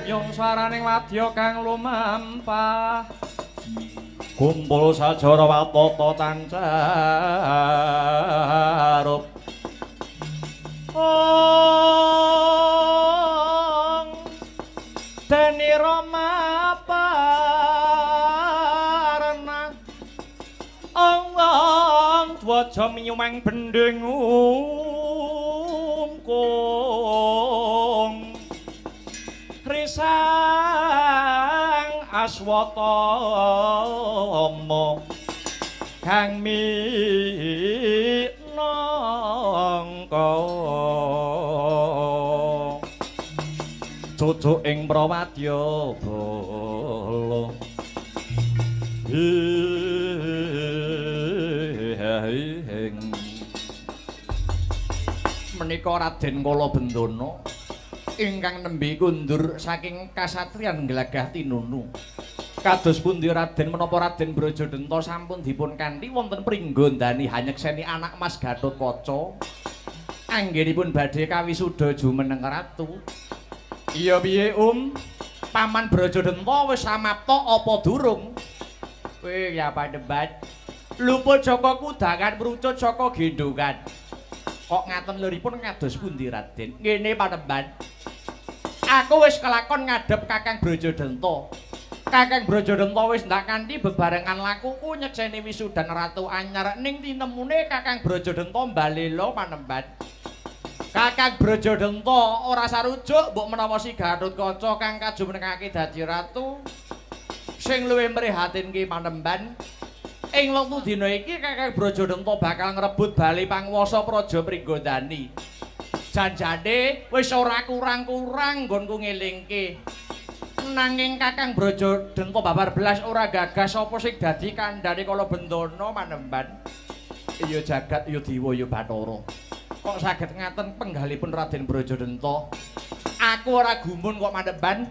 Yung swaraning wadya kang lumampah kumpul sajara watata tancarup Deni Rama parna Ong dwaja minyumeng bending ungkung Risang Aswatama kang minangka cucuk ing prawadya bala menika Raden Kala Bendana ingkang nembe kundur saking kasatriyan Glagah Tinunu. Kados pundi Raden menapa Raden Brajadanta sampun dipun kanthi wonten pringgondani hanyekseni anak Mas Gatotkaca anggenipun badhe kawisuda jumeneng ratu. Iya piye Paman Brajadanta wis samapta apa durung? Kowe ya pandebat. Luput saka kudangan mrucut saka gendongan. Kok ngaten luripun kados pundi Raden? Ngene panemban. Aku wis kelakon ngadhep Kakang Brajadanta. Kakang Brajadanta wis ndak kanthi bebarengan lakuku nyekseni wisudan ratu anyar ning tinemune Kakang Brajadanta mbalela panemban. Kakang Brajadanta ora sarujuk mbok menawa si Gatotkaca kang kajumenengake dadi ratu sing luwih mrihatinke panemban. Ing wektu dina iki Kakang Brajadanta bakal ngrebut bali panguwasa Praja Pringgondani. Janjane wis ora kurang-kurang nggonku ngelingke. Nanging Kakang Brajadanta babar belas ora gagas apa sing dadi kandhane Kala Bendana panemban. Iya jagat ya Dewa ya Bathara. Kok saged ngaten penggalipun Raden Brajadanta. Aku ora gumun kok panemban.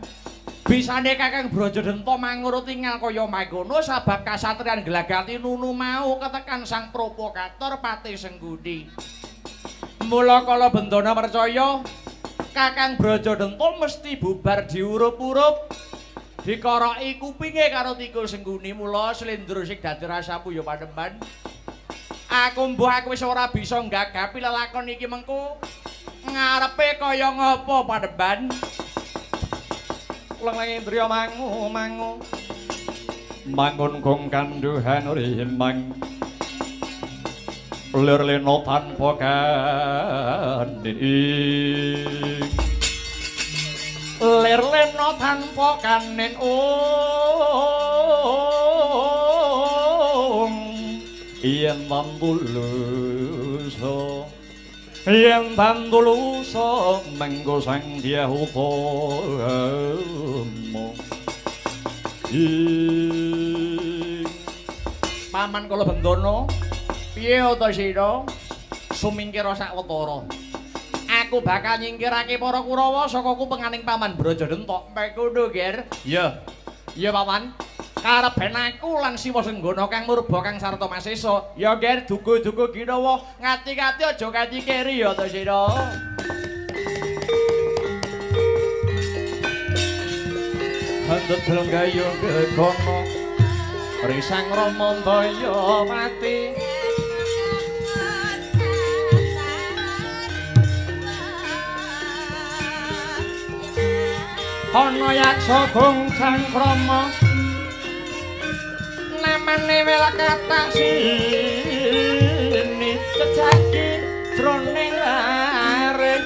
Bisane Kakang Brajadanta manguruti ngal kaya mangkono sebab kasatriyan Glagah Tinunu mau ketekan sang provokator Patih Sengguni. Mula Kala Bendana percaya Kakang Brajadanta mesti bubar diurup-urup. Dikoroki kupinge karo Tikul Sengguni mula slendro sing dadi rasamu ya panemban. Aku wis ora bisa nggagapi lelakon iki mengko. Ngarepe kaya ngapa panemban? Lengendriya mangu mangun gong kanduhan rimang lir leno tanpa kaning lir leno tanpa kaning yen tambuluso yen tanduluso menggo sang diahutama Paman Kala Bendana piye ta sira sumingkira sawetara aku bakal nyingkirake para Kurawa saka kupenganing Paman Brajadanta mengkono Ger iya Paman karepen aku lan Siwa Senggana kang murba kang sarta masesa ya Ger duga-duga ginawa ngati-ngati aja kanthi keri ya ta sira Handel gayung gegono risang Ramandaya mati ana yaksa gongcang krama namane Welakata sini cecaki jroning arep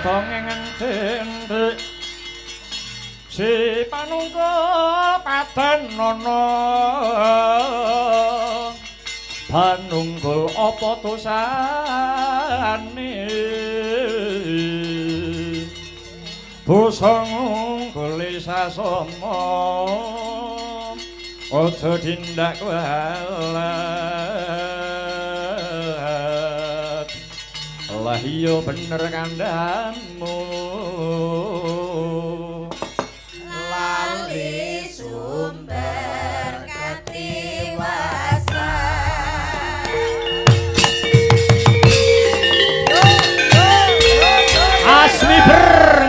tongeng dendek si panungkul padanono panunggul apa dosane dosa ngunggul sasana aja tindak walat lah iya bener kandhanmu lali sumber katiwasan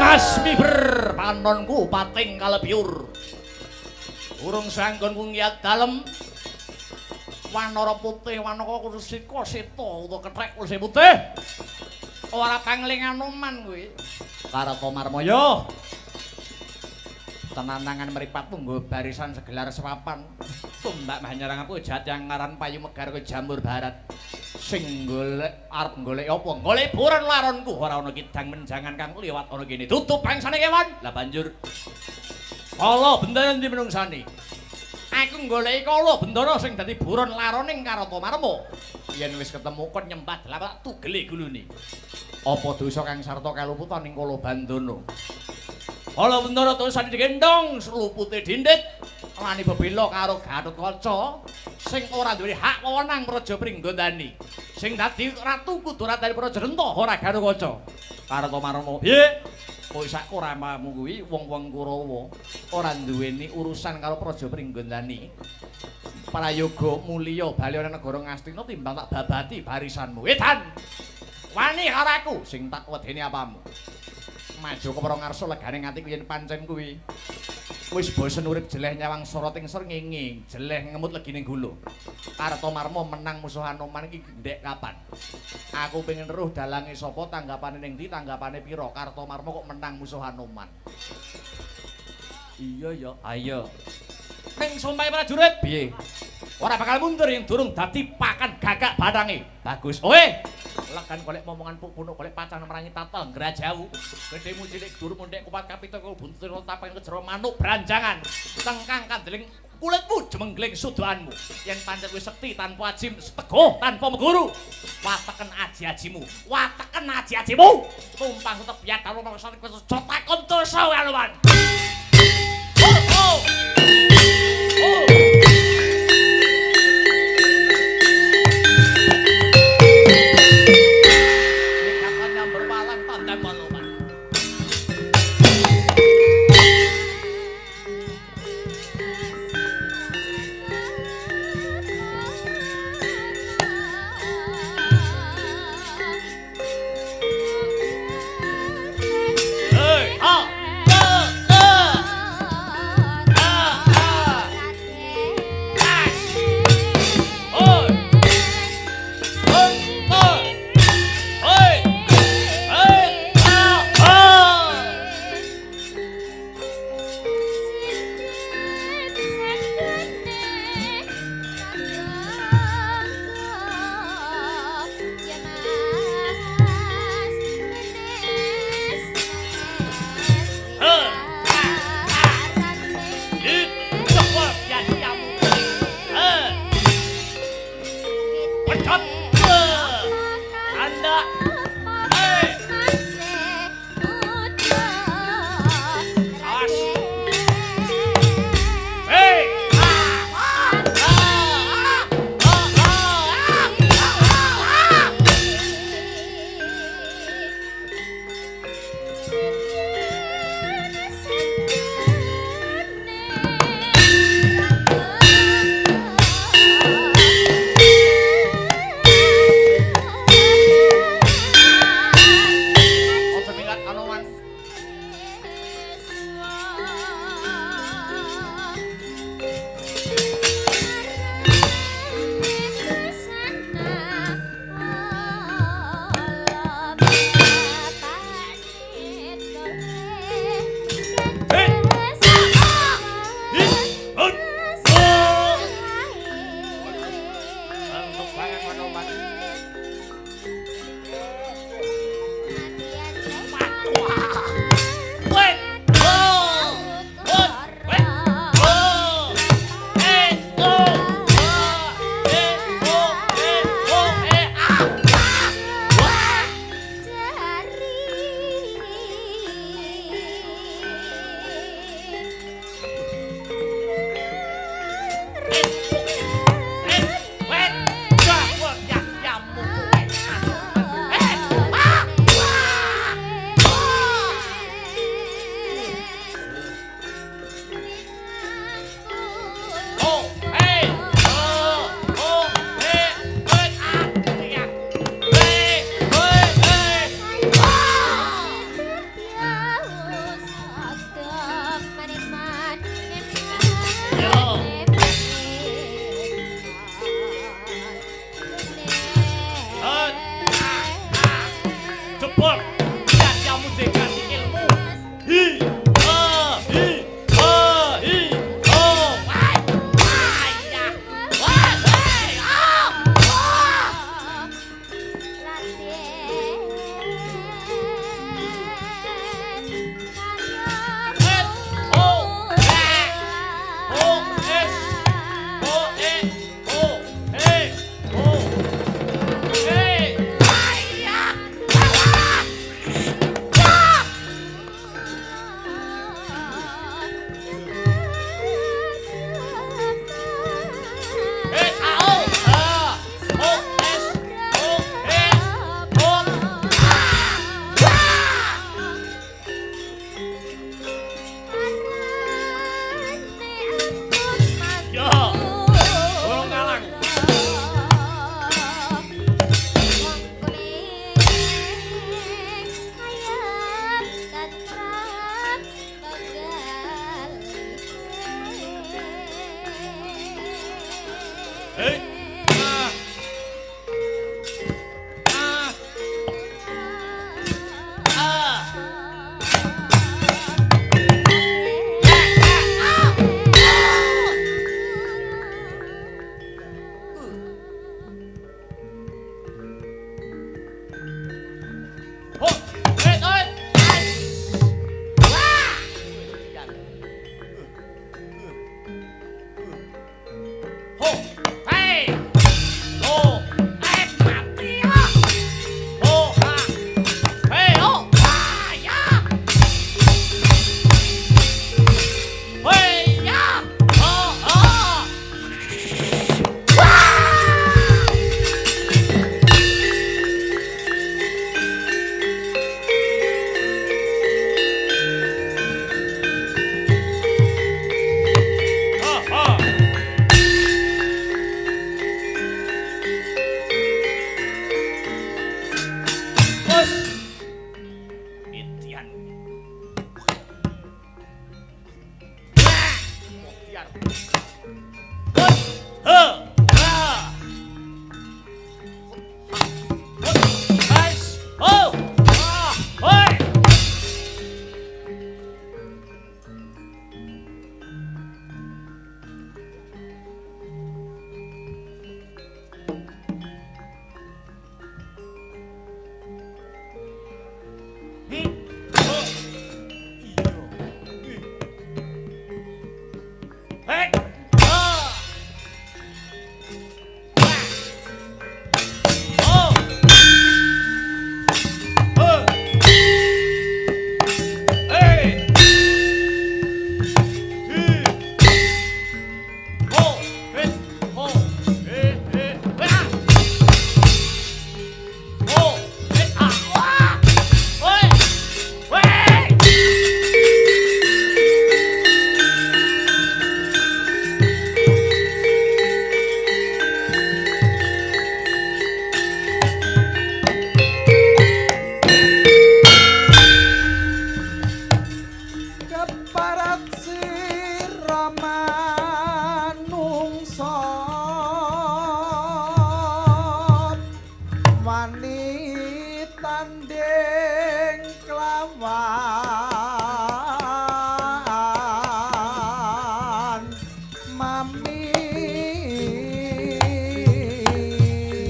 asmiber panonku pating kalebyur urung sanggon kungiat dalem wanara putih wanaka kusika seta utawa kethek kulise putih ora panglingan oman kuwi Karata Marmaya tenanangan mripatmu nggo barisan segelar sepapan tumbak manyarang aku jahat yang ngaran payu megar ke Jamur Barat sing golek arep golek apa golek buron laronku ora ana kidang menjangan kang liwat ana kene tutup bangsane kewan lah banjur kala bendana ndi menungsani aku goleki kala bendana sing dadi buron laroning Karata Marma yen wis ketemu kon nyembah delap tugele gulune apa dosa kang sarta kaluputan ning kala bandana kala bendana tulisan digendong selupute dindit lani bebela karo Gatotkaca sing ora duwe hak wewenang Praja Pringgondani sing dadi ratu kudu ratane Praja Renta ora Gatotkaca Karata Marma piye kowe sak koramamu kuwi wong-wong Kurawa ora duweni urusan karo Praja Pringgondani prayoga mulya bali ana negara Ngastina timbang tak babati barisanmu edan wani karo aku sing tak wedeni apamu maju kepara ngarsa legane atiku yen pancen kuwi wis bosen urip jeleh nyawang soroting srengenge jeleh ngemut legine gulu Karata Marma menang musuh Anoman iki ndek kapan aku pengen roh dalange sapa tanggapane ning ndi tanggapane pira Karata Marma kok menang musuh Anoman iya ya ayo ning sumpahe prajurit piye ora bakal mundur yang durung dadi pakan gagak badange bagus oe lekan golek momongan punuk golek pacan merangi tatel ngrajawu gedhemu cilik dur mundhek kupat kapita karo buntut tapen kejero manuk branjangan tengkang kandeling kulitmu jemenggling sudoanmu yen pancen wis sekti tanpa ajim teguh tanpa meguru wateken aji-ajimu tumpang tetep ya karo maksane wis cotakon dosa Anoman oh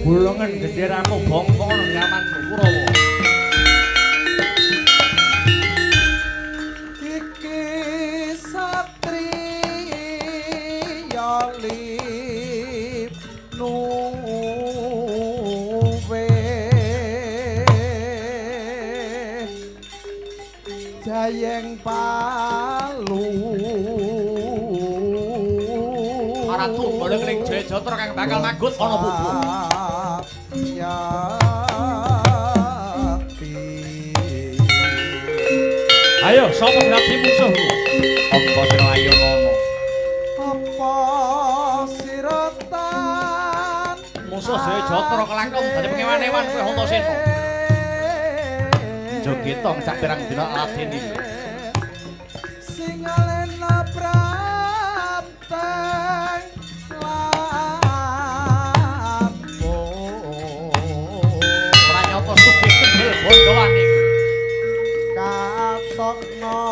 Bulungan genderamu bongkong zaman Kurawa. Iki satriya lip nuwe jayeng palu ora tumbul ning Jayajatra kang bakal magut ana bubu. Ayo sapa dadi musuhku? Apa sira ayo ngono? Apa siratan Musuh Jayajatra kelakon dadi pengewan-ewan kowe Antasena. Jogitong sak pirang dina latini. Sing alena prapteng lapo Pranyata sugih kendel bondolan iki. katokno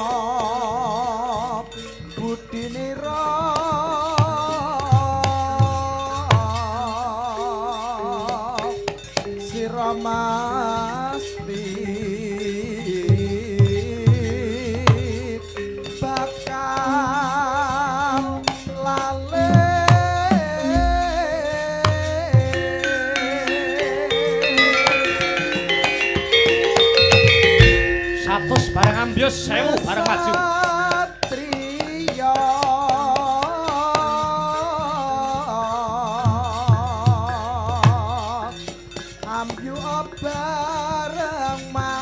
budinira sira masti bakal lale Satus bareng ambyus 1000 bareng maju. Satriya ambyu bareng mangarsa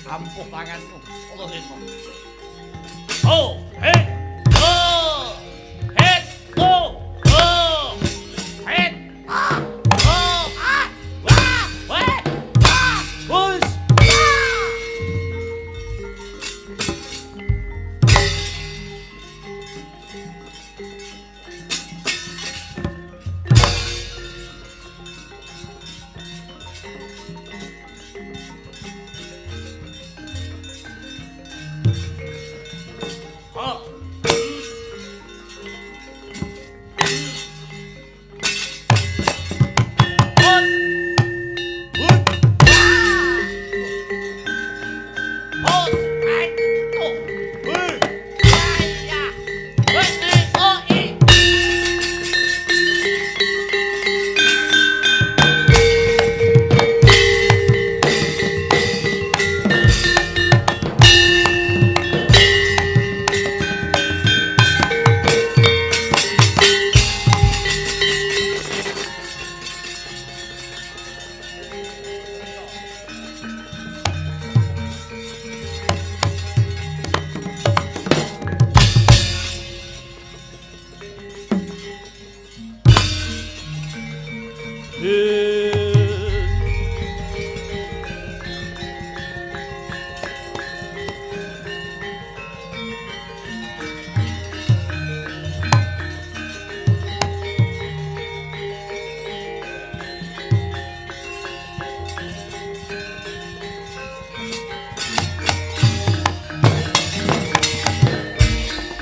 Ampuh tanganmu, Antasena.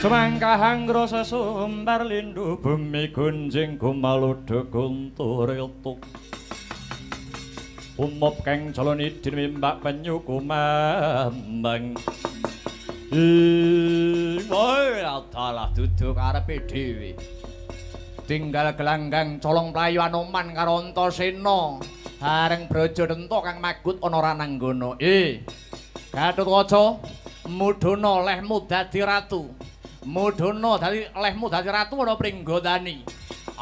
Semangkahang rasa sumbar lindu bumi gunjing kumaludu kunturiltuk Umup kang calon idin mimbak penyu kumambang Woi, adalah duduk karepe dhewe. Tinggal gelanggang colong playu Anoman karo Antasena. Bareng Brajadenta kang magut ana Rananggana. Gatotkaca, mudhana lehmu dadi ratu. Mudhana dadi lehmu dadi ratu ana Pringgandani.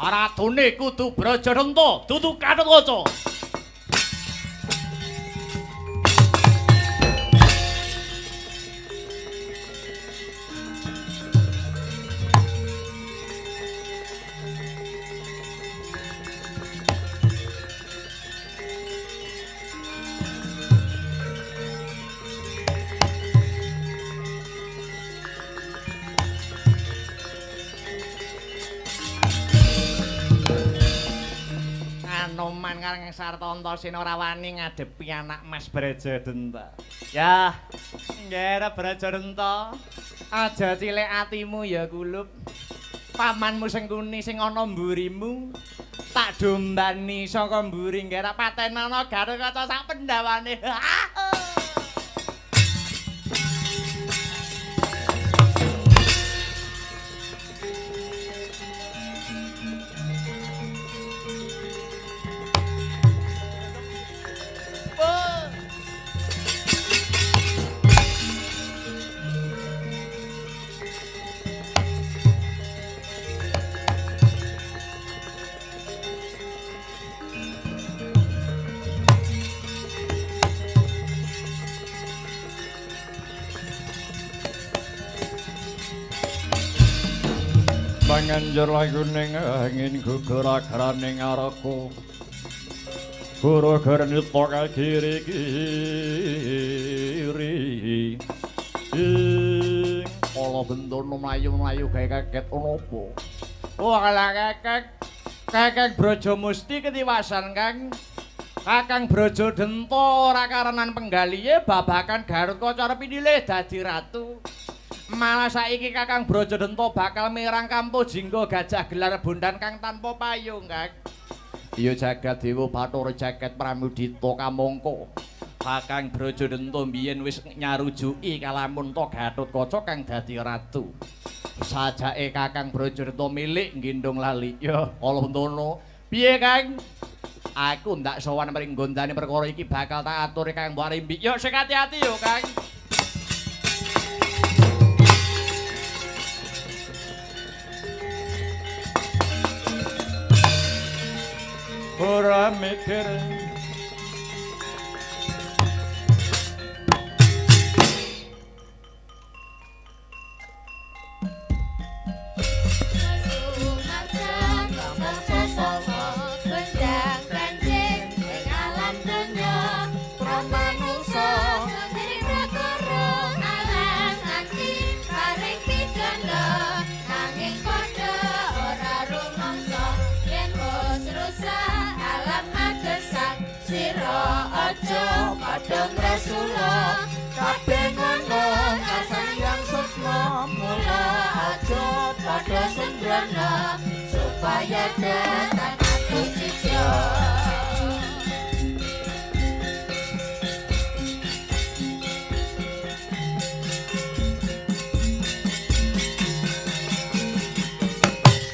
Ratune kudu Brajadenta, dudu Gatotkaca. Anoman karang sarta Antasena ora wani ngadepi anak Mas Brajadenta. Yah, nggih Brajadenta. Aja cilik atimu ya kulup. Pamanmu Sengkuni sing ana mburimu tak dombani saka mburi nggih ra patenana Gatotkaca sak pendawane. Panganjur laguning angin gugur agraning araka guru gernita kagiri-giri Kala Bendana mlayu-mlayu gawe kaget ana apa? Wala kakek Brajamusti ketiwasan Kang. Kakang Brajadenta ora karenan penggalihe babakan Gatotkaca arep pilih dadi ratu. Malah saiki Kakang Brajadenta bakal mirang kampo jingga gajah gelar bondan kang tanpa payung, Kang. Iya jagat dewa Bathara Jagat Pramudita kamangka. Kakang Brajadenta mbiyen wis nyarujuki kalamun to Gatotkaca kang dadi ratu. Sajake Kakang Brajadenta milik nggendong lali. Ya, kala Bendana. Piye, Kang? Aku ndak sowan Pringgandani perkara iki bakal tak aturi Kang Warimbi. Yo sing ati-ati yo, Kang. ora mikir Padang Rasulullah kabeh ngono kasayang sukma mula aja padha sembrana supaya datang aku cipta.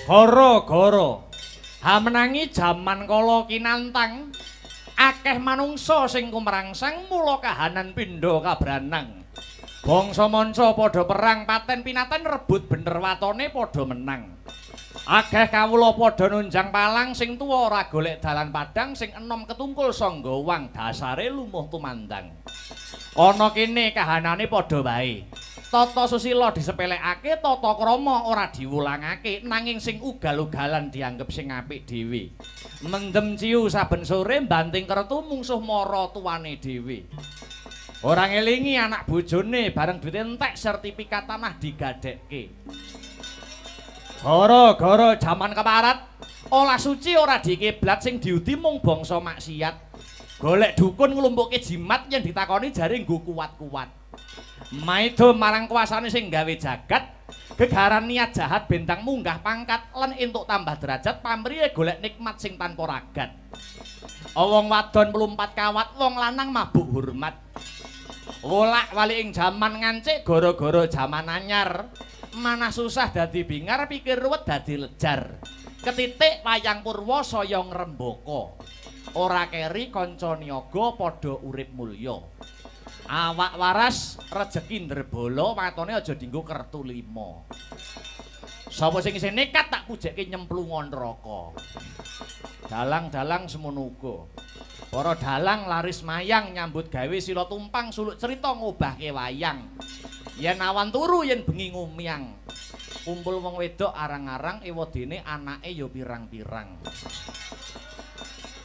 Gara-gara hamenangi jaman kala kinantang akeh manungsa sing kumrangsang mula kahanan pindha kabranang. Bangsa manca padha perang paten pinaten rebut bener watone padha menang. Akeh kawula padha nunjang palang sing tuwa ora golek dalan padang sing enom ketungkul sangga wang dasare lumuh tumandang. Ana kene kahanane padha wae. Tata susila disepelekake, tata krama ora diwulangake, nanging sing ugal-ugalan dianggep sing apik dhewe. Mendem ciu saben sore banting kertu mungsuh mara tuwane dhewe. Ora ngelingi anak bojone bareng duit entek sertifikat tanah digadekke. Gara-gara jaman keparat, olah suci ora dikiblat sing diudi mung bangsa maksiat. Golek dukun nglumpukke jimat yen ditakoni jare nggo kuat-kuat. Maido marang kuasane sing gawe jagat, gegaran niat jahat bentang munggah pangkat lan entuk tambah derajat pamrihe golek nikmat sing tanpa ragat. Wong wadon mlumpat kawat, wong lanang mabuk hormat. Wolak-walik ing jaman ngancik gara-gara jaman anyar. Manah susah dadi bingar, pikir ruwet dadi lejar. Ketitik wayang Purwa saya ngrembaka. Ora keri kanca niaga padha urip mulya. Awak waras rejeki ndrebala, watone aja dienggo kertu 5. Sapa sing isih nekat tak pujekke nyemplungon neraka. Dalang-dalang semono uga. Para dalang laris mayang nyambut gawe sila tumpang suluk cerita ngobahke wayang. Yen awan turu yen bengi ngumyang. Kumpul wong wedok arang-arang ewadene anake ya pirang-pirang.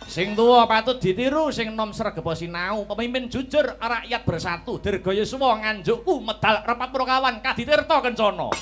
Sing tuwa patut ditiru, sing nom sregep sinau, pemimpin jujur, rakyat bersatu, dirgaya suwa nganjukku medal repat prokawan kaditirta kencana.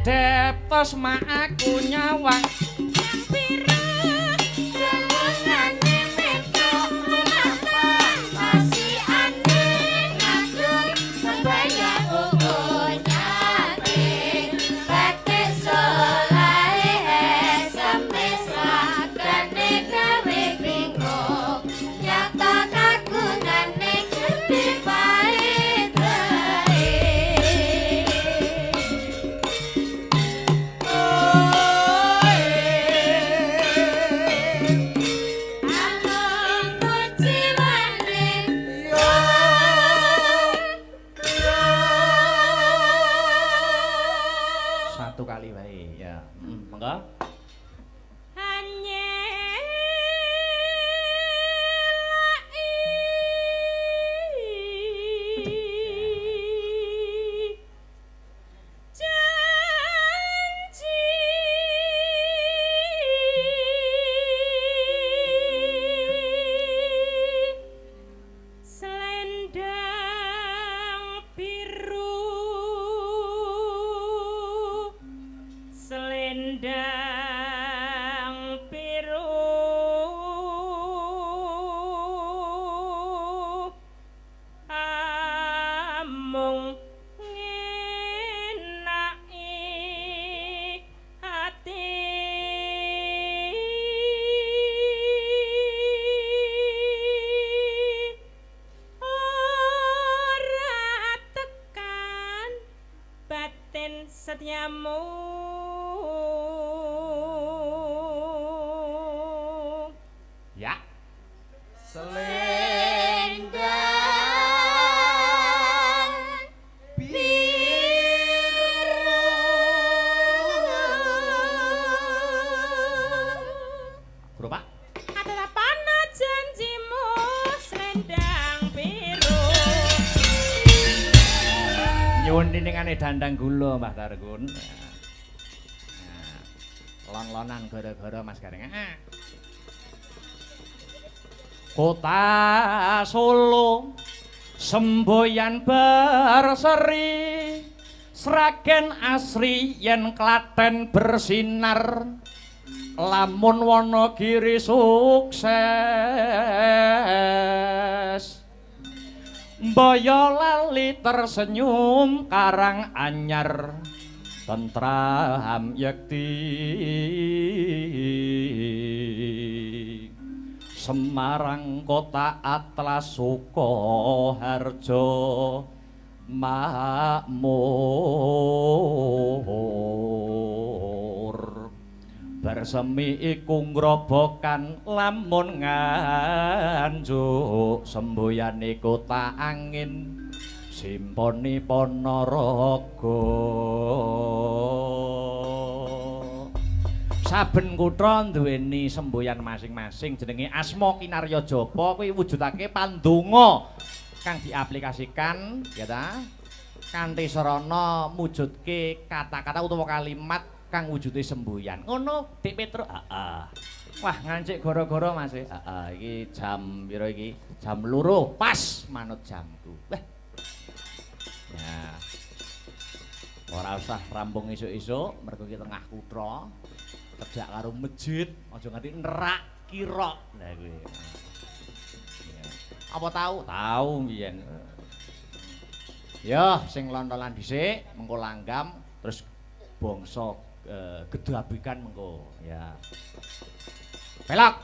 Kedeptos mak aku nyawang Oh nyamuk. Ya. Selendang biru. Guru Pak. Adalah pana janjimu selendang biru. Nyuwun tiningane dandang gula Mbah Targun. Lon-lonan gara-gara Mas Gareng. Kota Solo semboyan berseri Sragen asri yen Klaten bersinar lamun Wonogiri sukses Boyolali tersenyum Karang Anyar tentram yekti Semarang kota Atlas Sukoharjo makmur bersemi iku ngrobokan lamun nganjuk sembuyane kota angin simponi Ponorogo saben kutha duweni semboyan masing-masing jenenge asma kinarya japa kuwi wujudake pandonga kang diaplikasikan ya ta kanthi sarana mujudke kata-kata utawa kalimat kang wujude semboyan ngono Dik Petruk wah ngancik gara-gara Mas iki jam pira iki jam 2 pas manut jamku ya ora usah rampung isuk-isuk mergo iki tengah kutha cedhak karo masjid aja nganti nerak kira lha kuwi apa tahu mbiyen ya sing lontolan dhisik mengko langgam terus bangsa gedabikan mengko ya pelak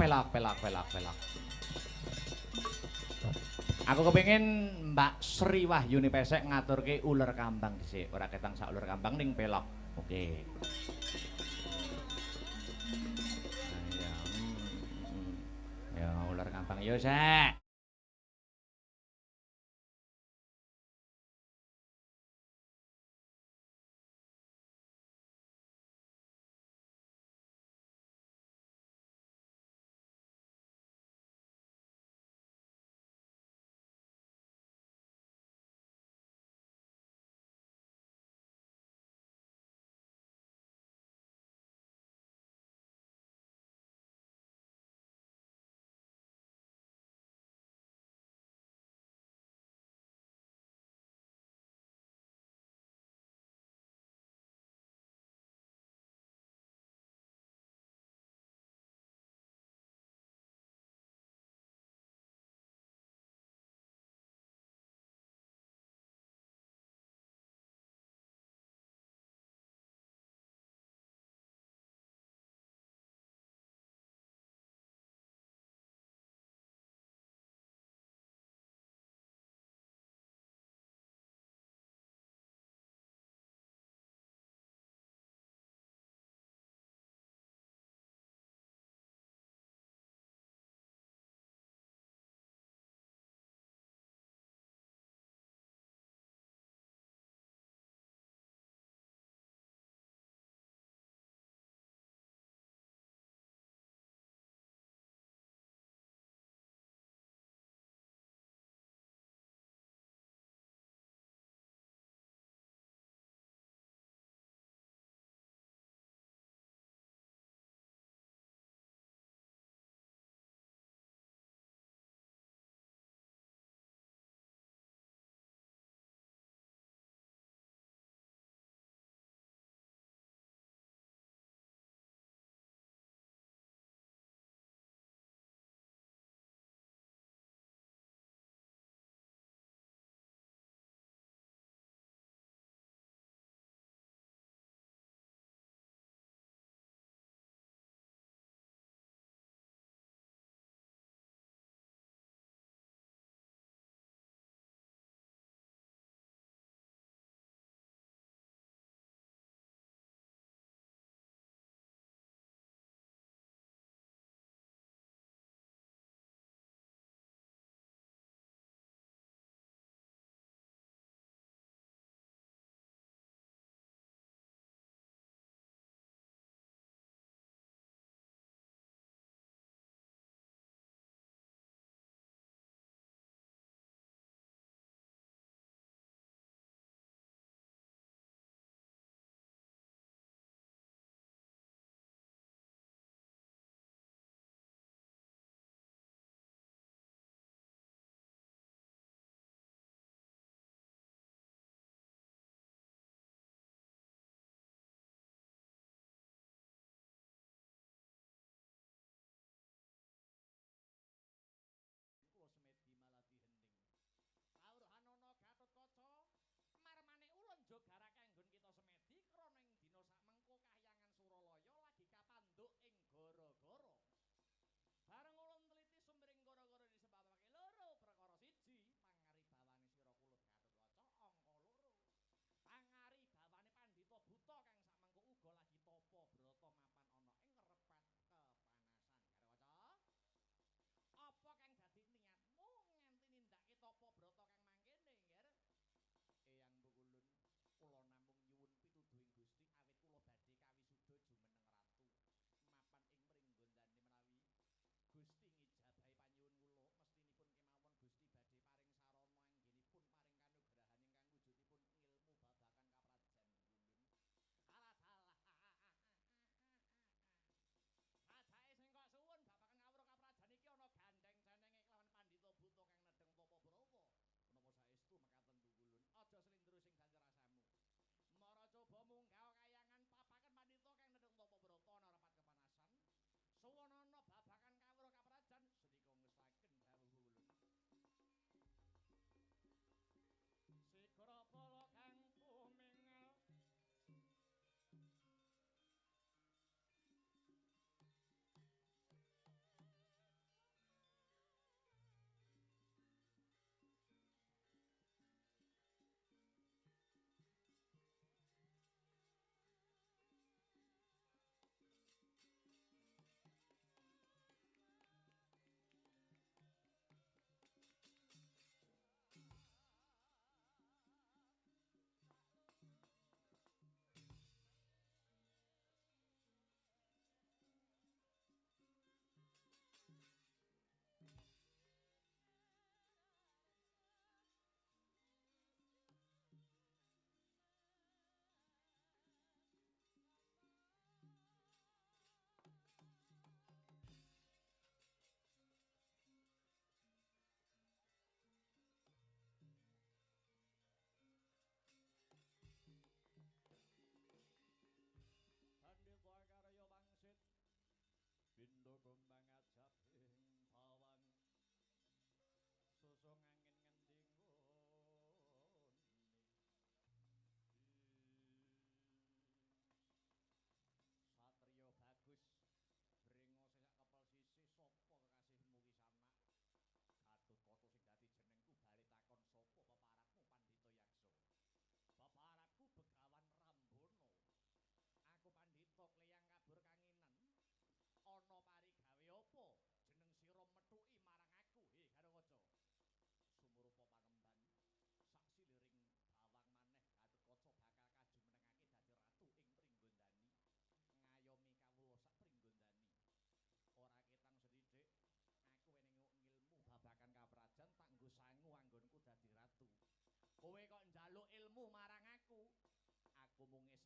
aku kepengin Mbak Sri Wahyuni Pesek ngaturke uler kambang dhisik ora ketang sak uler kambang ning pelok oke ya ular gampang yo sek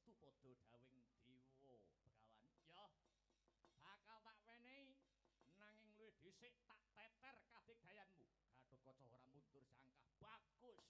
pangestu padha dawing dewa Begawan. Ya. Bakal tak wenehi nanging luwih dhisik tak teter kadigdayanmu. Gatotkaca ora mundur sangkah. Bagus.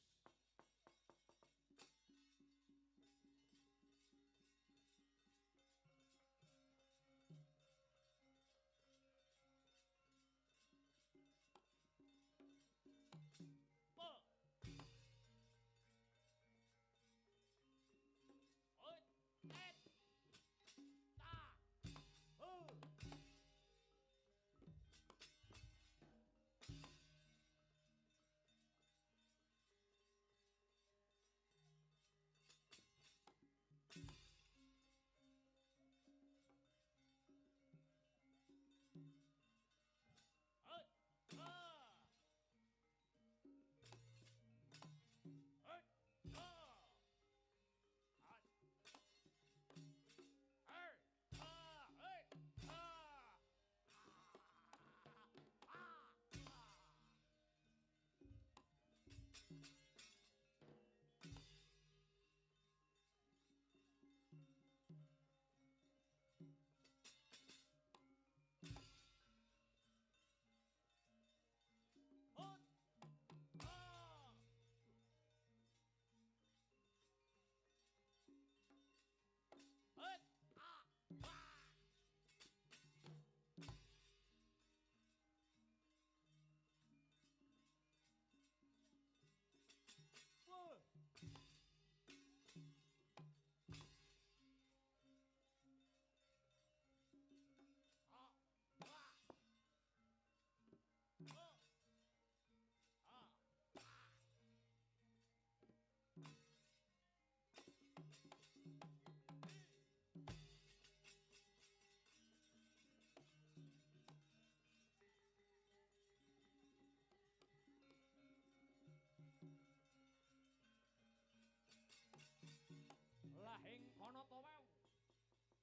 Lahing kono to wau.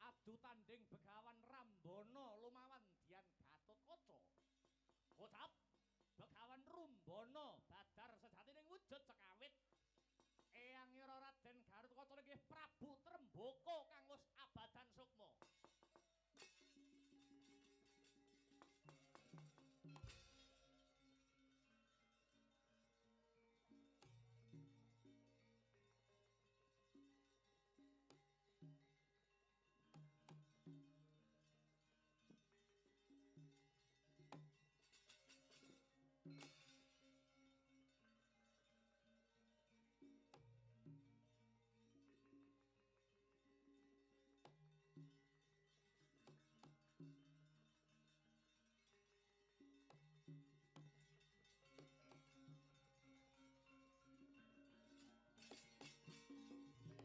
Adu tanding Begawan Rambana lumawan Dian Gatotkaca. Ucap Begawan Rumbana badar sejatining wujud sekawit. Eyangira Raden Gatotkaca inggih Prabu Trembaka kang wis abadan sukma.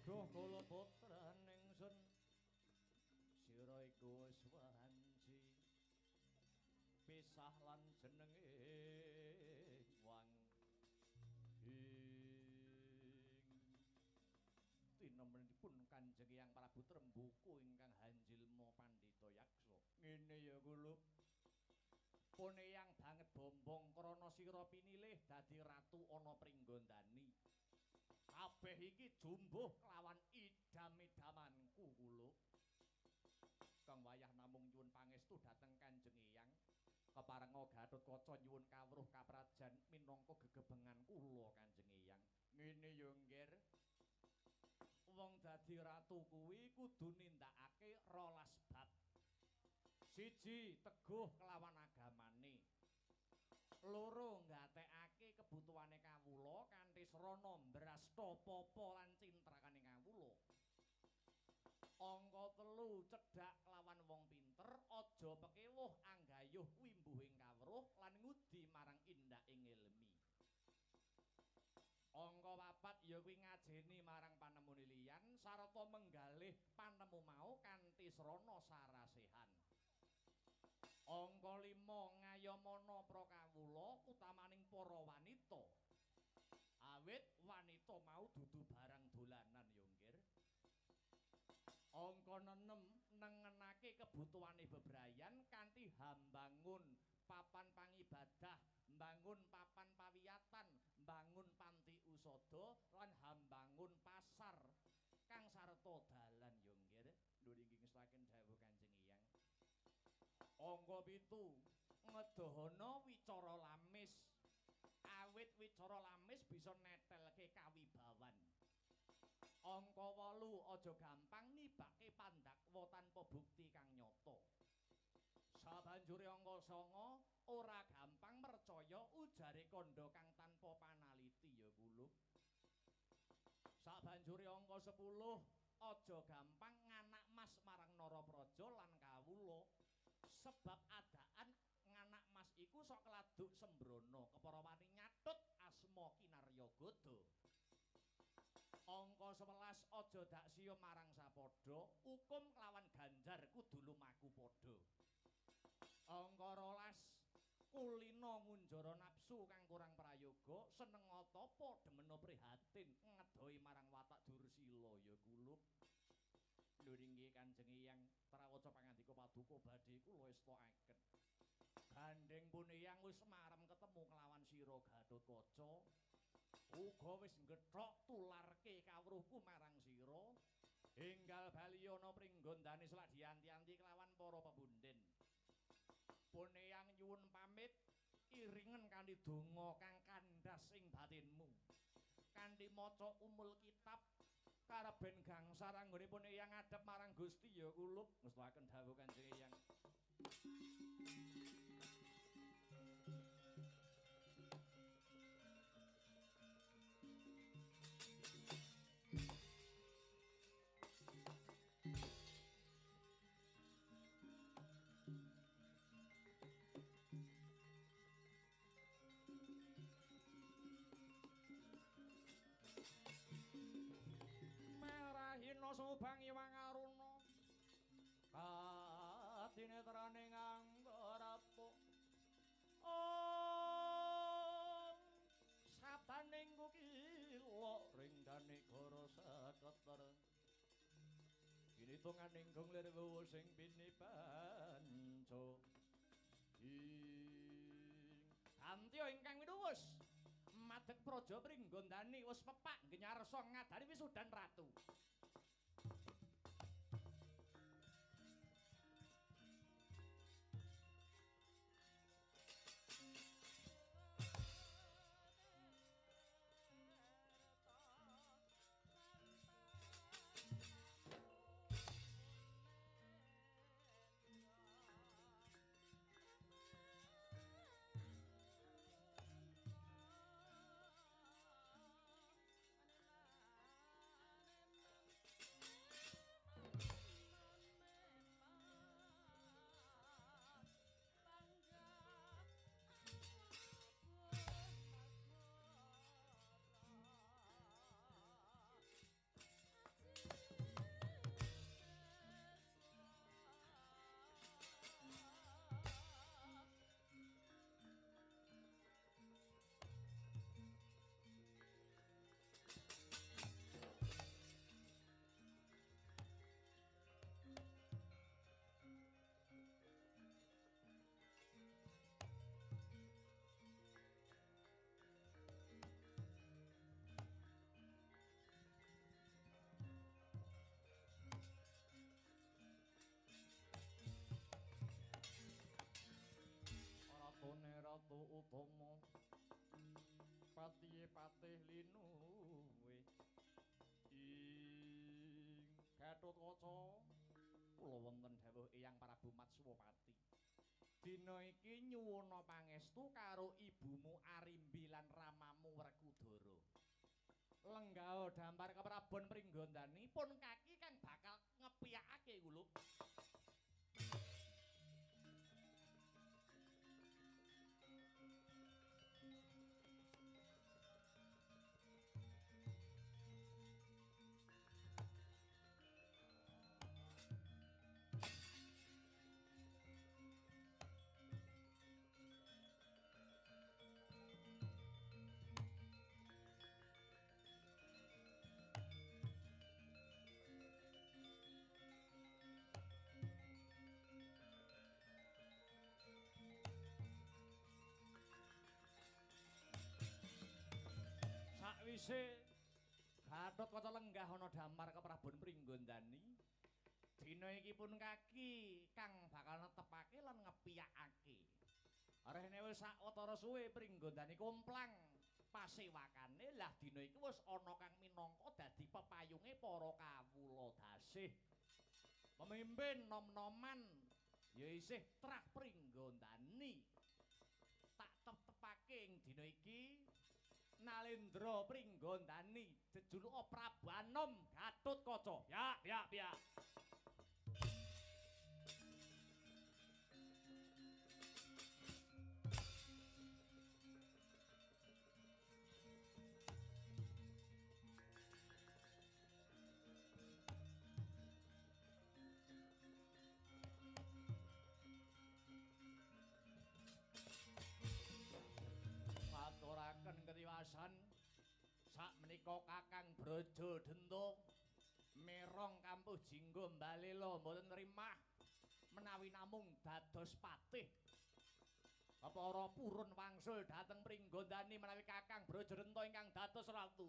Duh kula putraning sun sira iku wis wanci pisah lan jenenge wang ing tinemenipun Kanjeng Hyang Prabu Trembaka ingkang Hanjilma Pandhita Yaksa. Ngene ya kula pun eyang banget bombong krana sira pinilih dadi ratu ana pringgondani. Kabeh iki jumbuh kelawan idam-idamanku kula. Kang wayah namung nyuwun pangestu dhateng Kanjeng Eyang. Keparenga Gatotkaca nyuwun kawruh kaprajan minangka gegebengan kula Kanjeng Eyang. Ngene ya nggir. Wong dadi ratu kuwi kudu nindakake 12 bab. 1 teguh kelawan agamane. 2 nggatekake kebutuhane kawula kanthi srana mbrasta papa lan cintrakane kawula. Angka 3 cedhak kelawan wong pinter, aja pekewuh anggayuh wimbuhing kawruh lan ngudi marang indaking ilmi. Angka 4 ya kuwi ngajeni marang panemune liyan sarta menggalih panemu mau kanthi srana sarasehan. Angka 5 ngayomana prakawula utamaning para wanita. Awit wanita mau dudu barang dolanan ya nggir. Angka 6 nengenake kebutuhane bebrayan kanthi hambangun papan pangibadah, mbangun papan pawiyatan, mbangun panti usada lan hambangun pasar kang sarta dalan. Angka 7 ngedahana wicara lamis. Awit wicara lamis bisa netelke kawibawan. Angka 8 aja gampang nibake pandakwa tanpa bukti kang nyata. Sabanjure angka 9 ora gampang percaya ujare kandha kang tanpa panaliti ya kulup. Sabanjure angka 10 aja gampang nganak mas marang Narapraja lan kawula. Sebab adaan nganak mas iku sok keladuk sembrono kepara wani nyatut asma Kinaryagoda. Angka 11 aja dak siya marang sapadha, hukum kelawan ganjar kudu lumaku padha. Angka 12 kulina ngunjara nafsu kang kurang prayoga, seneng atapa demena prihatin ngedohi marang watak Dursila ya kulup. Lho inggih Kanjeng Eyang trawaca pangandika paduka badhe kula estakaken. Gandeng pun Eyang wis marem ketemu kelawan sira Gatotkaca. Uga wis nggethok tularke kawruhku marang sira. Enggal baliyana pringgondane selak dianti-anti kelawan para pebunden. Pun Eyang nyuwun pamit iringen kanthi donga kang kandhas ing batinmu. Kanthi maca umul kitab kareben gangsar anggonipun Eyang ngadhep marang Gusti ya kulup. Ngestakaken dawuh Kanjeng Eyang. Hina subang iwang aruna katinetrane nganggarapo om sabaning kukila ringkane goro saketer kinitungan ingkung lir wuwu sing pinipanca ing Antya ingkang winuwus madeg praja pringgondani wis pepak ngenyarsa ngadani wisudan ratu. Ratu Utama patihe patih linuwe ing Gatotkaca kula wonten dawuh Eyang Prabu Matswapati dina iki nyuwuna pangestu karo ibumu Arimbi lan ramamu Werkudara lenggah dampar keprabon pringgondani pun kaki kang bakal ngepiyakake kulup. Sakwise Gatotkaca lenggah ana damar keprabon pringgondani dina iki pun kaki kang bakal netepake lan ngepiyake wis sawetara suwe Pringgondani kumplang pasewakane lah dina iki wis ana kang minangka dadi pepayunge para kawula dasih. Pemimpin nom-noman ya isih trah Pringgondani. Tak tepake ing dina iki Nalendra Pringgondani jejuluk Prabu Anom Gatotkaca. Ya. Maturaken ketiwasan sakmenika Kakang Brajadenta merong kampuh Jinggo Mbalela mboten rimah menawi namung dados patih para purun wangsul dhateng Pringgondani menawi Kakang Brajadenta ingkang dados ratu.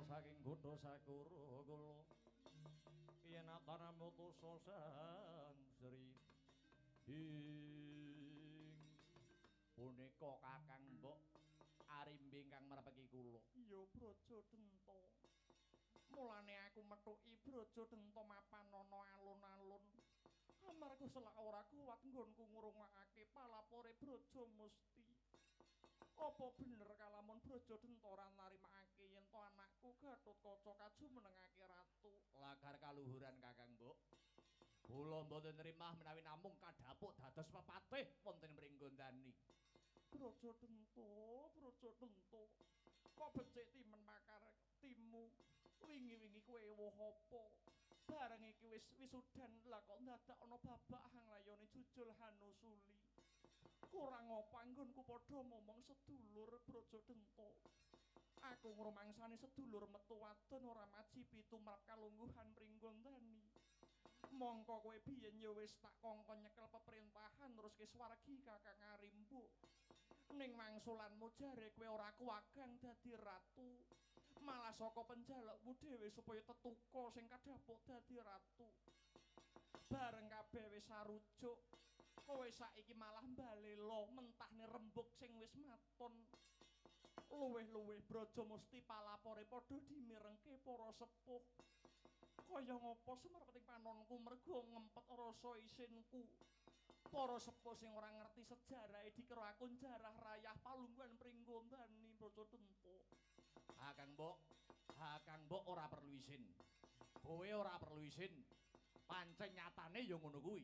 Saking Kutha Sakura kula yen atana mutusa sang Sri ing punika Kakang Mbok Arimbi ingkang merepeki kula. Ya Brajadenta. Mulane aku methuki Brajadenta mapan ana alun-alun. Amarga selak ora kuwat nggonku ngrungokake palapore Braja Musti. Apa bener kalamun Brajadenta ora narimakake yen to anakku Gatotkaca kajumenengake ratu? Lagar kaluhuran Kakang Mbok. Kula mboten nrimah menawi namung kadhapuk dados pepatih wonten Pringgondani. Brajadenta. Kok becik timen makar timu. Wingi-wingi kowe ewuh apa? Bareng iki wis wisudan lah kok dadak ana babak hanglayane jujul Hanusuli. Kurang apa anggonku padha momong sedulur Brajadenta. Aku ngrumangsani sedulur metu wadon ora majibi tumrap kalungguhan Pringgondani. Mongko kowe biyen ya wis tak kongkon nyekel peperintahan terus ke swargi Kakang Arimbo. Ning wangsulanmu jare kowe ora kuwagang dadi ratu. Malah saka penjalukmu dhewe supaya tetuka sing kadhapuk dadi ratu. Bareng kabeh wis sarujuk, kowe saiki malah mbalela mentahne rembug sing wis maton. Luwih-luwih Braja Musti palapore padha dimirengke para sepuh. Kaya ngapa semrepeting panonku mergo ngempet rasa isinku. Para sepuh sing ora ngerti sejarahe dikira aku jarah rayah palungguhan Pringgondani Brajadenta. Kakang Mbok ora perlu isin. Kowe ora perlu isin. Pancen nyatane ya ngono kuwi.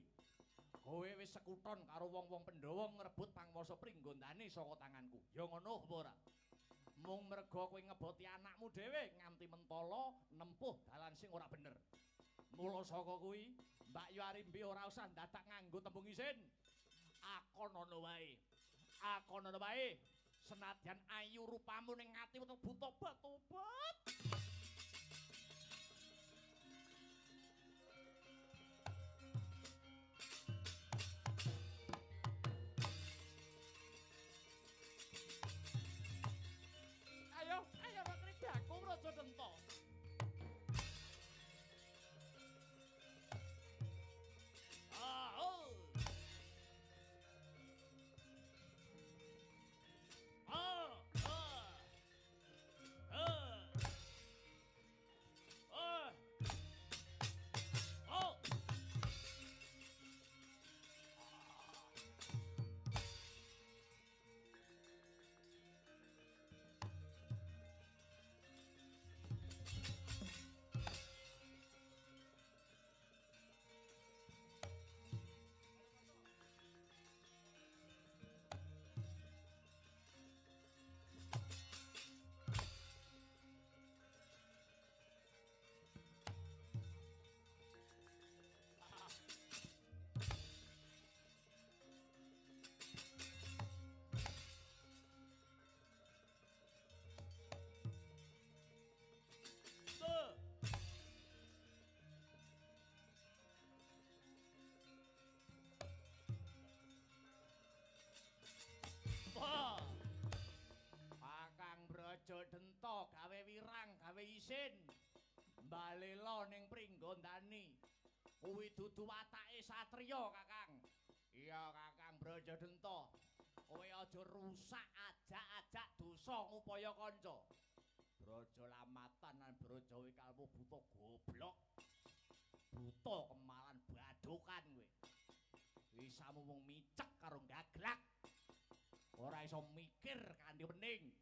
Kowe wis sekuton karo wong-wong Pandhawa ngrebut pangwasa Pringgondani saka tanganku. Ya ngono apa ora? Mung merga kowe ngeboti anakmu dhewe nganti mentala nempuh dalan sing ora bener. Mula saka kuwi, Mbak Yu Arimbi ora usah dadak nganggo tembung isin. Akonono wae. Senadyan ayu rupamu ning ati buta tobat. Ayo kridaku Brajadenta. isin mbalela ning Pringgondani. Kuwi dudu watake satriya, Kakang. Iya, Kakang Brajadenta. Kowe aja rusak ajak-ajak dosa ngupaya kanca. Braja lamatan lan braja wikalmu buta goblok. Buta kemalan badokan kowe. Wisamu mung micek karo gaglak. Ora iso mikir kanthi wening.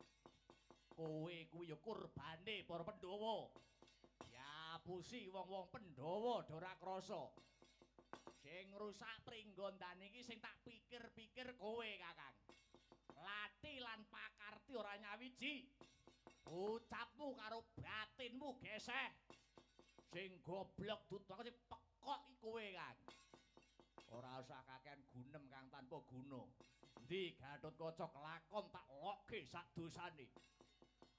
Kowe kuwi ya kurbane para Pandhawa. Diapusi wong-wong Pandhawa do ora krasa. Sing rusak Pringgondani iki sing tak pikir-pikir kowe, Kakang. Lati lan pakarti ora nyawiji. Ucapmu karo batinmu geseh. Sing goblok dudu sing pekok iki kowe, Kang. Ora usah kakean gunem Kang tanpa guna. Endi Gatotkaca kelakon tak lokke sak dosane.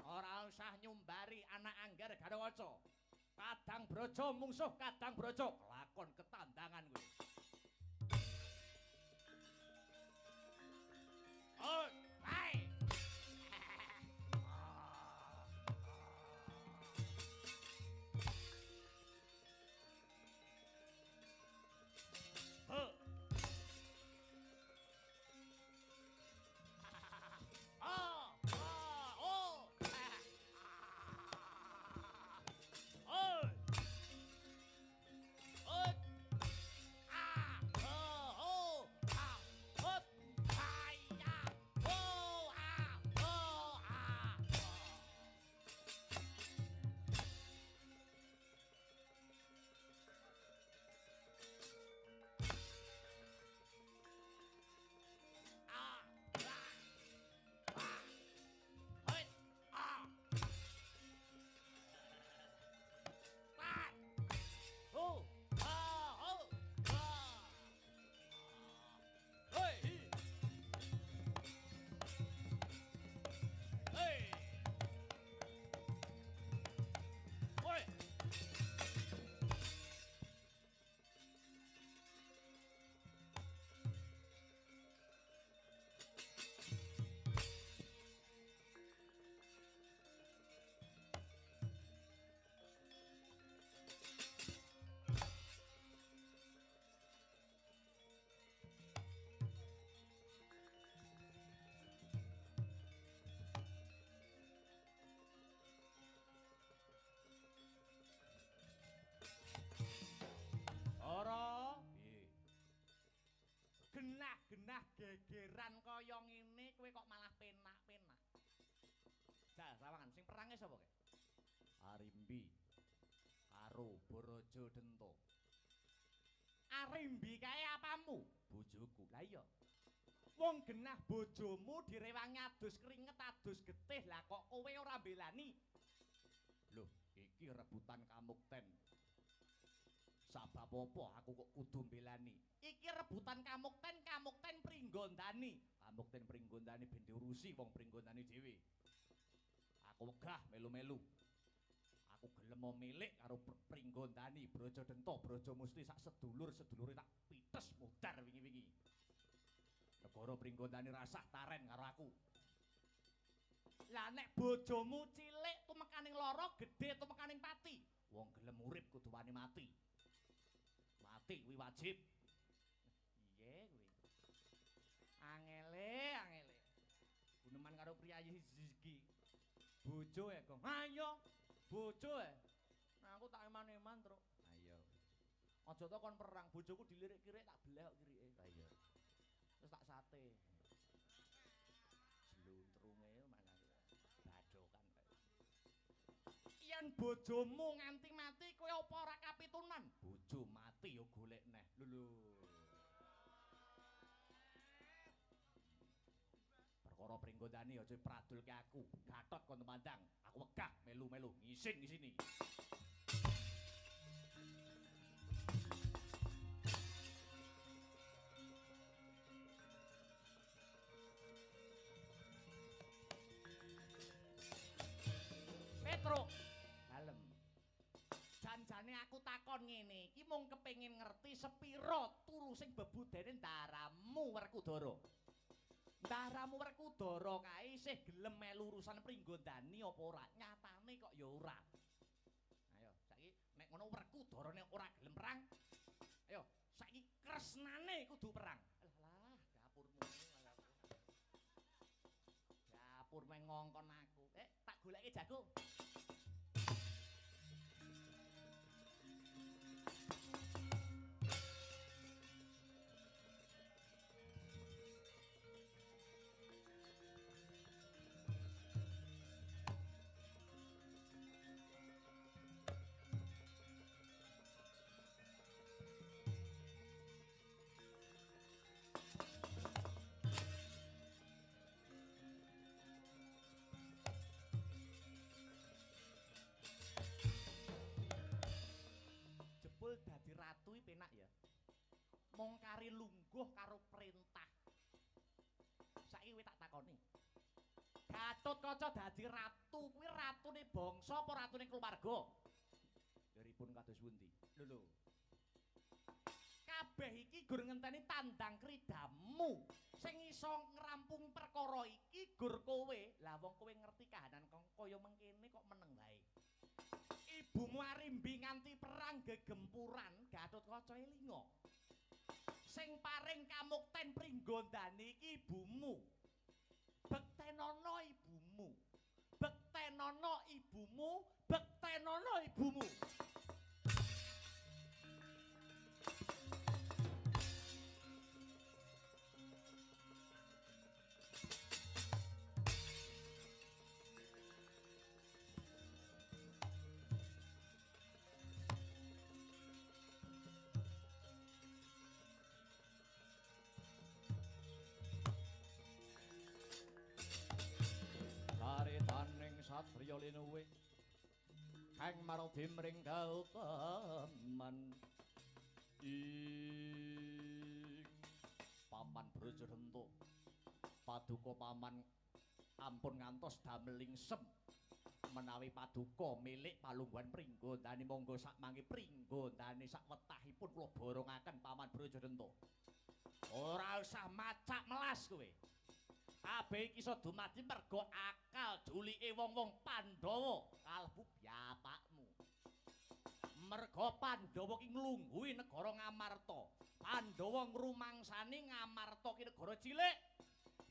Ora usah nyumbari anak anggar Gatotkaca. Kadang Braja mungsuh kadang Braja kelakon ketandangan kowe. Oh, hai. Oh. Ora, piye? Genah-genah gegeran kaya ngene kowe kok malah penak-penak. Jal, sawangan sing perange sapa kek? Arimbi karo Brajadenta. Arimbi kae apamu? Bojoku. Lah iya. Wong genah bojomu direwangi adus keringet adus getih lah kok kowe ora belani. Loh, iki rebutan kamukten. Sabab apa aku kok kudu mbelani? Iki rebutan kamukten Pringgondani. Kamukten Pringgondani ben diurusi wong Pringgondani dhewe. Aku wegah melu-melu. Aku gelem milik karo Pringgondani, Brajadenta, Brajamusti sak sedulur-sedulure tak pites mudar wingi-wingi. Negara Pringgondani rasah taren karo aku. Lah nek bojomu cilik tumekaning lara, gedhe tumekaning pati. Wong gelem urip kudu wani mati. Mati kuwi wajib. Iye kuwi. Angele. Guneman karo priyayi iki. Bojo ya, Gong. Ha iya. Bojo ya. Nah aku tak eman-eman, Truk. Ha iya. Aja to kon perang, bojoku dilirik-kirik tak beleh kok kirike. Ha iya. Terus tak sate. Jluntrunge mana badokan kae. Yen bojomu nganti mati kowe apa ora kapitunan? Bojo mati ya golek neh. Lho. Perkara Pringgondani aja pradulke aku. Gatot kon temandang. Aku wegah melu-melu ngisin di sini. Petro dalem. Janjane aku takon ngene, iki mung kepengin ngerti sepira tulusing bebudene Ndaramu Werkudara. Ndaramu Werkudara kae isih gelem melu urusan Pringgondani apa ora? Nyatane kok ya ora. nek ngono Werkudara nek ora gelem perang. Ayo, saiki kresnane kudu perang. Alah, dapurmu. Dapur meh ngongkon aku. Tak goleki jago. Jebul dadi ratu iki penak ya. Mung kari lungguh karo perintah. Saiki kowe tak takoni. Gatotkaca dadi ratu kuwi ratune bangsa apa ratune keluarga? Deripun kados pundi? Lho. Kabeh iki gur ngenteni tandang kridamu. Sing iso ngrampung perkara iki gur kowe. Lah wong kowe ngerti kahanan kaya mengkene kok meneng wae. Ibumu arimbi nganti perang gegempuran Gatotkaca elinga. Sing paring kamukten pringgondani iki ibumu. Bektenana ibumu. Bektenana ibumu, bektenana ibumu. Karetaning satriya linuwih kang maradi mring Gautaman ing Paman Brajadanta paduka paman ampun ngantos dameling sem menawi paduka milik palungguhan pringgondani monggo sak mangke pringgondani sak wetahipun kula borongaken Paman Brajadanta. Ora usah macak melas kowe. Kabeh iki iso dumadi merga akal julike wong-wong Pandhawa kalebu bapakmu. Merga Pandhawa ki nglungguhi negara Ngamarta. Pandhawa ngrumangsani Ngamarta ki negara cilik.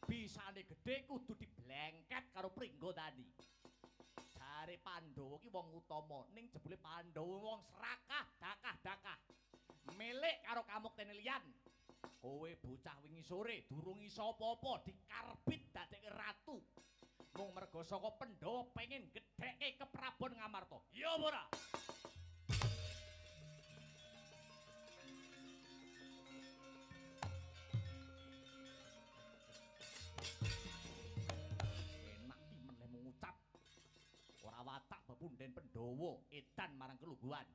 Bisane gedhe kudu diblengket karo Pringgondani. Jare Pandhawa ki wong utama, ning jebule Pandhawa wong serakah, dakah-dakah. Milik karo kamuktene liyan. Kowe bocah wingi sore durung iso apa-apa dikarbit dadekke ratu. Mung merga saka Pandhawa pengen gedheke keprabon Ngamarta. Ya apa ora? Enak iki meneh mengucap. Ora watak bepunden Pandhawa edan marang kelungguhan.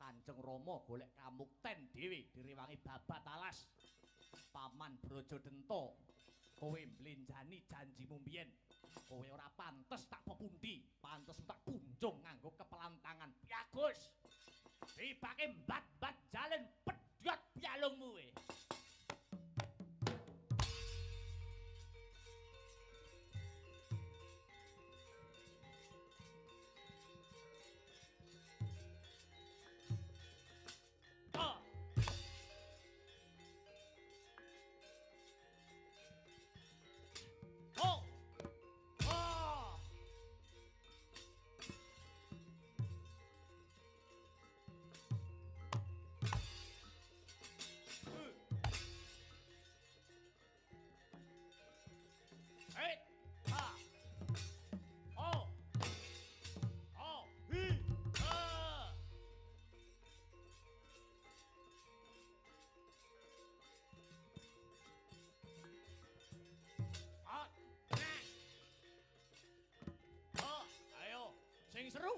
Kanjeng Rama golek kamukten dhewe direwangi babat alas. Paman Brajadanta, kowe mblenjani janjimu mbiyen. Kowe ora pantes tak pepundi, pantes tak kunjung nganggo kepelantangan. Bagus. Dibake mbat-mbat jalen pedhot pialungmu kowe. Ayo, sing seru.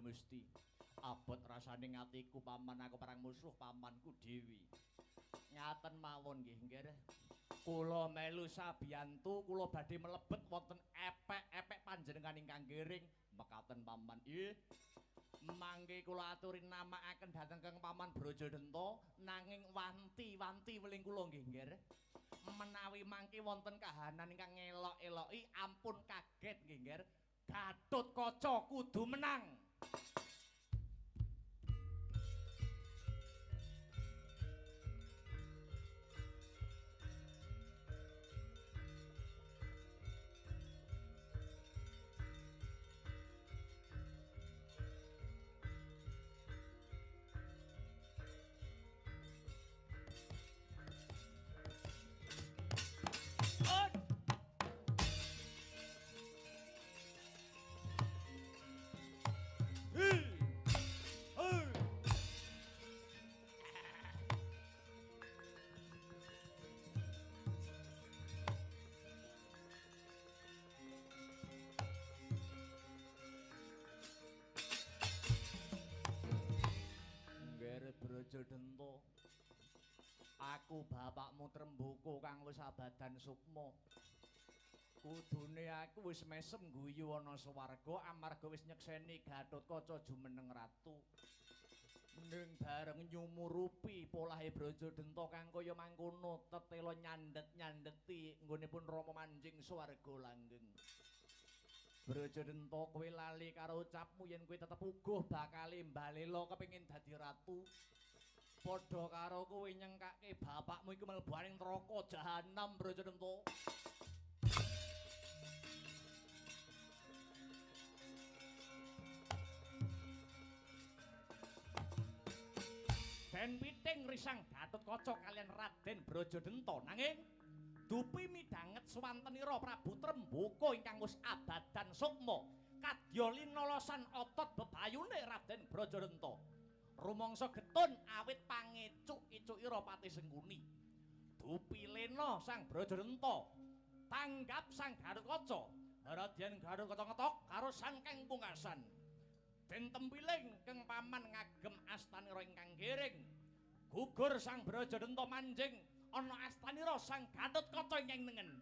Mesti abot rasane ngatiku paman aku perang musuh pamanku Dewi. Ngaten mawon nggih nggih. Kula melu sabiyantu kula badhe mlebet wonten epek-epek panjenengan ingkang giring mekaten paman. Nggih. Mangke kula aturi namaaken dhateng Kang Paman Brajadenta nanging wanti-wanti weling kula nggih nggih. Menawi mangke wonten kahanan ingkang ngelok-eloki ampun kaget nggih nggih. Gatotkaca kudu menang. Brajadenta. Aku bapakmu Tremboko kang wis abadan sukma. Kudune aku wis mesem guyu ana swarga amarga wis nyekseni Gatotkaca jumeneng ratu. Ning bareng nyumurupi polahe Brajadenta kang kaya mangkono tetela nyandet-nyandeti nggonipun Rama manjing swarga langgeng. Brajadenta kowe lali karo ucapmu yen kowe tetep uguh bakal mbalela kepengin dadi ratu. Padha karo kowe nyengkake bapakmu iku mlebu ning neraka jahanam Brajadenta. Den piting risang Gatotkaca kalian Raden Brajadenta nanging dupi midhanget swantenira Prabu Tremboko ingkang wis abadan sukma kadya linolosan otot bebayune Raden Brajadenta. Rumangsa getun awit pangecuk-icukira Pati Sengkuni. Dupi lena Sang Brajadenta tanggap Sang Gatotkaca. Radyan Gatotkaca ngetok karo Sang Kang Pungkasan. Den tempiling Kang Paman ngagem astanira ingkang giring. Gugur Sang Brajadenta manjing ana astanira Sang Gatotkaca ingkang nengen.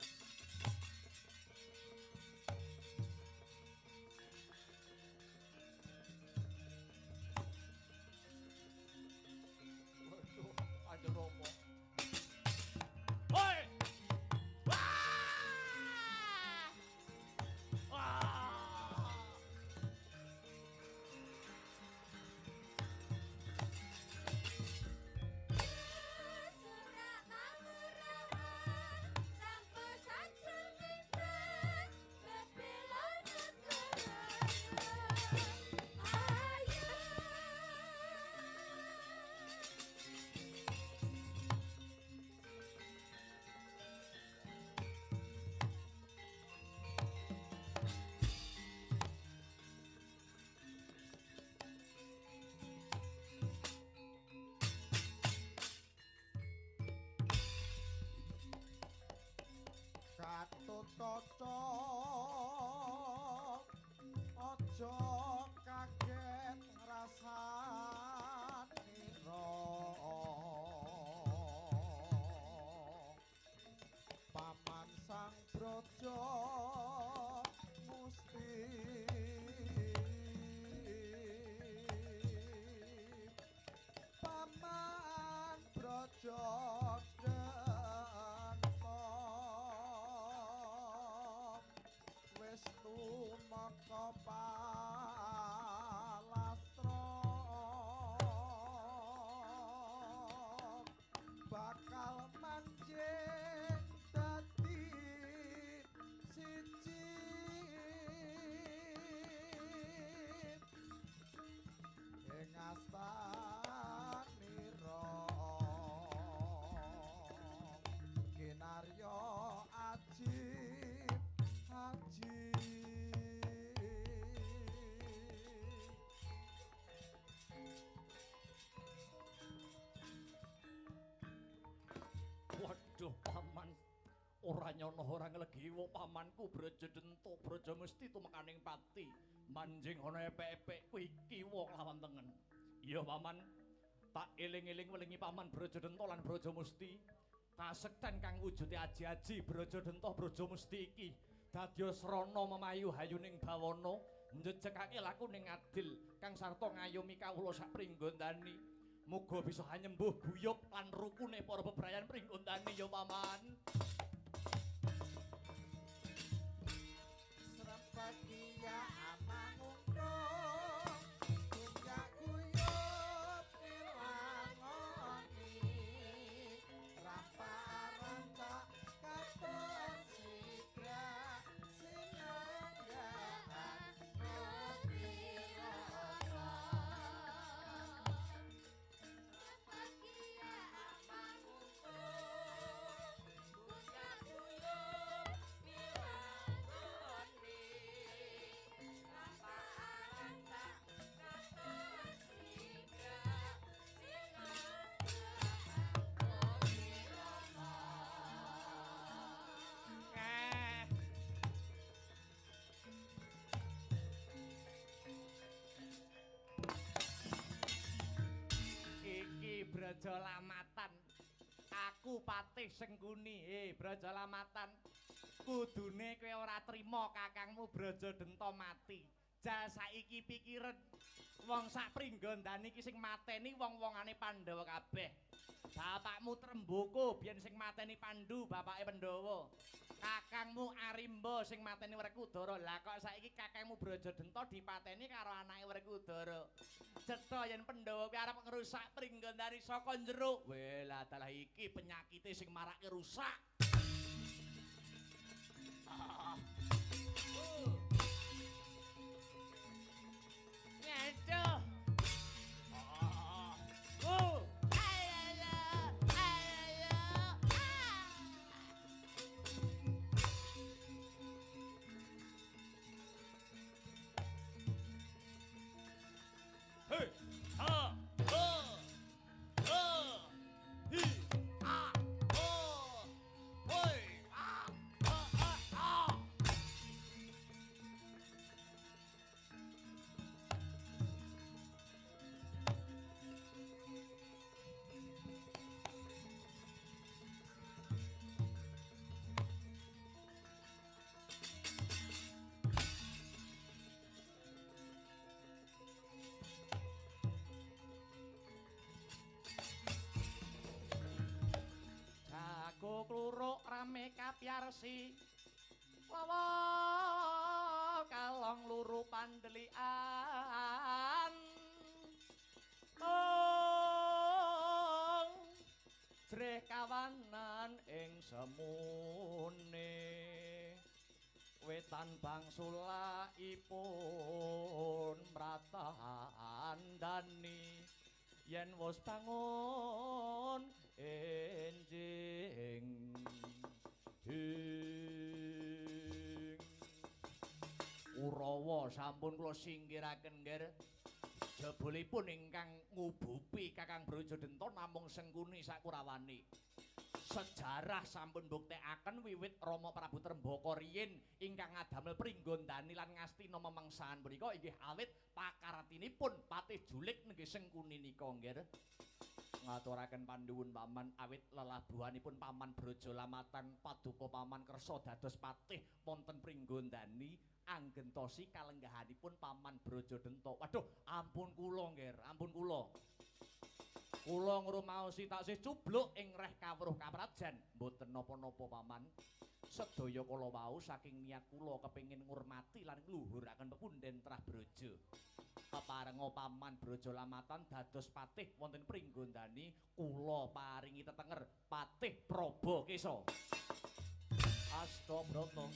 Waduh, Kanjeng Rama. Hoi! Wah! Wah! Surak mangurawan sampo sajeng mimpen bebela negara ayo. Gatotkaca aja kaget ngrasanira Paman Sang Braja Musti Paman Brajadenta wis tumeka palastra bakal manjing dadi siji ing astanira kinarya ajib haji. Waduh paman, ora nyono ora nglegiwa pamanku Brajadenta Brajamesti tumekaning pati manjing ana epek-epek ku iki wong lawan tengen. Iya paman, tak eling-eling welingi paman Brajadenta lan Brajamesti kasekten kang wujude aji-aji Brajadenta Brajamesti iki dadya srana memayu hayuning bawana njejekake lakuning adil kang sarta ngayomi kawula sak pringgondani. Muga bisa hanyembuh guyub lan rukune para bebrayan pringgondani ya paman. Srempakia amanguntung Tunjak guyub nilangoni Ramparan tak katon sigra Sinanggaan ngepirono Pakia amanguntung Puncak guyub milangoni Lampa aranda katon sigra Sinanggaan Iki Brajalamatan. Aku Patih Sengkuni. Brajalamatan. Kudune kowe ora trima kakangmu Brajadenta mati. Jal saiki pikiren wong sak pringgondani iki sing mateni wong-wongane Pandhawa kabeh. Bapakmu Tremboko biyen sing mateni Pandu, bapake Pandhawa. Kakangmu Arimba sing mateni Werkudara. Lah kok saiki kakangmu Brajadenta dipateni karo anake Werkudara. Cetha yen Pandhawa kuwi arep ngrusak pringgondani saka njero. Weh lah dalah iki penyakite sing marake rusak. Ngeduh. Hey, ha, ho, ho, hi, ah, ho, hoi, ah, ah. Jago kluruk rame kapyarsi. Wawa kalong luru pandelian. Jreh kawanan ing semune. Wetan bangsulaipun mratandani. Yen wis bangun enjing Urawa sampun kula singkiraken nggih. Jebulipun ingkang ngubupi Kakang Brajadenta namung Sengkuni sakurawane. Sejarah sampun mbuktekaken wiwit Rama Prabu Trembaka riyin ingkang ngadamel pringgondani lan ngastina memengsahan punika inggih awit pakaratinipun Patih Julik nenggih Sengkuni nika nggih. Ngaturaken panduwun paman awit lelabuhanipun paman Brajalamatan paduka paman kersa dados patih wonten pringgondani anggentosi kalenggahanipun paman Brajadenta. Waduh, ampun kula nggih, ampun kula. Kula ngrumaosi taksih cubluk ing reh kawruh kaprajan, mboten napa-napa paman. Sedaya kala wau saking niat kula kepengin ngurmati lan ngluhuraken pepunden Trah Braja. Peparenga paman Brajalamatan dados patih wonten pringgondani, kula paringi tetenger Patih Prabakesa. Astabrata.